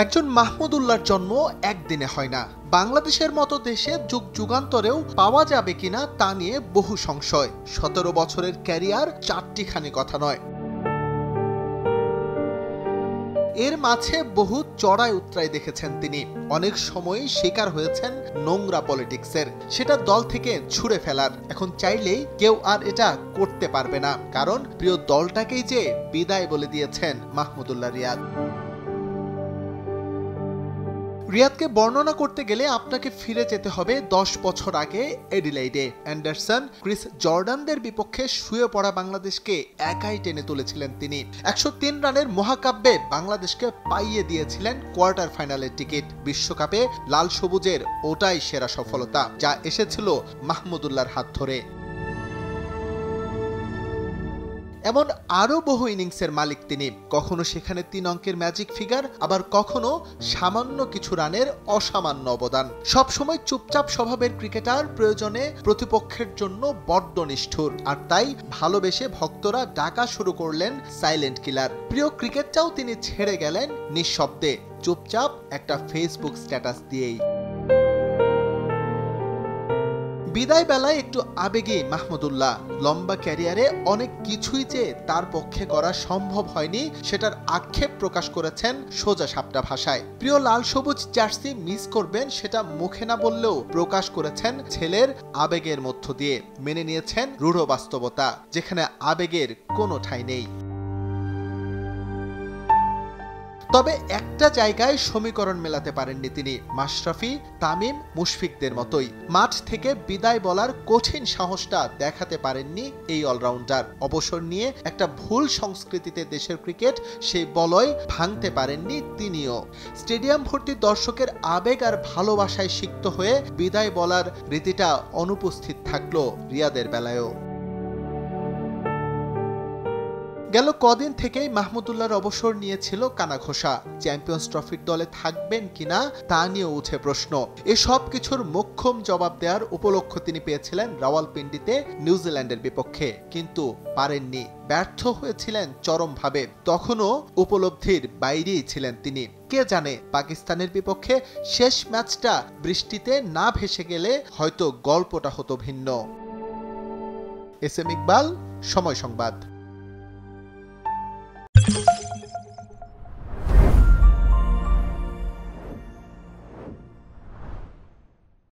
একজন মাহমুদুল্লাহর জন্ম একদিনে হয় না। বাংলাদেশের মতো দেশে যুগ যুগান্তরেও পাওয়া যাবে কিনা তা নিয়ে বহু সংশয়। 17 বছরের ক্যারিয়ার চারটিখানি কথা নয়। এর মাঝে বহু চড়াই উতরাই দেখেছেন তিনি। অনেক সময়ই শিকার হয়েছেন নোংরা পলিটিক্সের, সেটা দল থেকে ছুঁড়ে ফেলার। এখন চাইলেই কেউ আর এটা করতে পারবে না, কারণ প্রিয় দলটাকেই যে বিদায় বলে দিয়েছেন মাহমুদুল্লাহ রিয়াদ। রিয়াদকে বর্ণনা করতে গেলে আপনাকে ফিরে যেতে হবে 10 বছর আগে এডিলেইডে। অ্যান্ডারসন, ক্রিস জর্ডানদের বিপক্ষে শুয়ে পড়া বাংলাদেশকে একাই টেনে তুলেছিলেন তিনি। 103 রানের মহাকাব্যে বাংলাদেশকে পাইয়ে দিয়েছিলেন কোয়ার্টার ফাইনালের টিকিট। বিশ্বকাপে লাল সবুজের ওটাই সেরা সফলতা, যা এসেছিল মাহমুদুল্লাহর হাত ধরে। এমন আরো বহু ইনিংসের মালিক তিনি। কখনো সেখানে 3 অঙ্কের ম্যাজিক ফিগার, আবার কখনো সামান্য কিছু রানের অসামান্য অবদান। সবসময় চুপচাপ স্বভাবের ক্রিকেটার, প্রয়োজনে প্রতিপক্ষের জন্য বড্ড নিষ্ঠুর। আর তাই ভালোবেসে ভক্তরা ডাকা শুরু করলেন সাইলেন্ট কিলার। প্রিয় ক্রিকেটটাও তিনি ছেড়ে গেলেন নিঃশব্দে, চুপচাপ একটা ফেসবুক স্ট্যাটাস দিয়েই। বিদায় বেলায় একটু আবেগী মাহমুদুল্লাহ। লম্বা ক্যারিয়ারে অনেক কিছুই যে তার পক্ষে করা সম্ভব হয়নি, সেটার আক্ষেপ প্রকাশ করেছেন সোজা সাপটা ভাষায়। প্রিয় লাল সবুজ জার্সি মিস করবেন, সেটা মুখে না বললেও প্রকাশ করেছেন ছেলের আবেগের মধ্য দিয়ে। মেনে নিয়েছেন রূঢ় বাস্তবতা, যেখানে আবেগের কোনো ঠাঁই নেই। তবে একটা জায়গায় সমীকরণ মেলাতে পারেননি তিনি। মাশরাফি, তামিম, মুশফিকদের মতোই মাঠ থেকে বিদায় বলার কঠিন সাহসটা দেখাতে পারেননি এই অলরাউন্ডার। অবসর নিয়ে একটা ভুল সংস্কৃতিতে দেশের ক্রিকেট, সেই বলয় ভাঙতে পারেননি তিনিও। স্টেডিয়াম ভর্তি দর্শকের আবেগ আর ভালোবাসায় সিক্ত হয়ে বিদায় বলার রীতিটা অনুপস্থিত থাকলো রিয়াদের বেলায়ও। গেল কদিন থেকেই মাহমুদুল্লাহর অবসর নিয়েছিল কানাঘোষা। চ্যাম্পিয়ন্স ট্রফির দলে থাকবেন কিনা তা নিয়ে উঠে প্রশ্ন। এসব কিছুর মোক্ষম জবাব দেওয়ার উপলক্ষ তিনি পেয়েছিলেন রাওয়ালপিন্ডিতে নিউজিল্যান্ডের বিপক্ষে, কিন্তু পারেননি। ব্যর্থ হয়েছিলেন চরমভাবে। তখনও উপলব্ধির বাইরেই ছিলেন তিনি। কে জানে, পাকিস্তানের বিপক্ষে শেষ ম্যাচটা বৃষ্টিতে না ভেসে গেলে হয়তো গল্পটা হতো ভিন্ন। এস এম ইকবাল, সময় সংবাদ।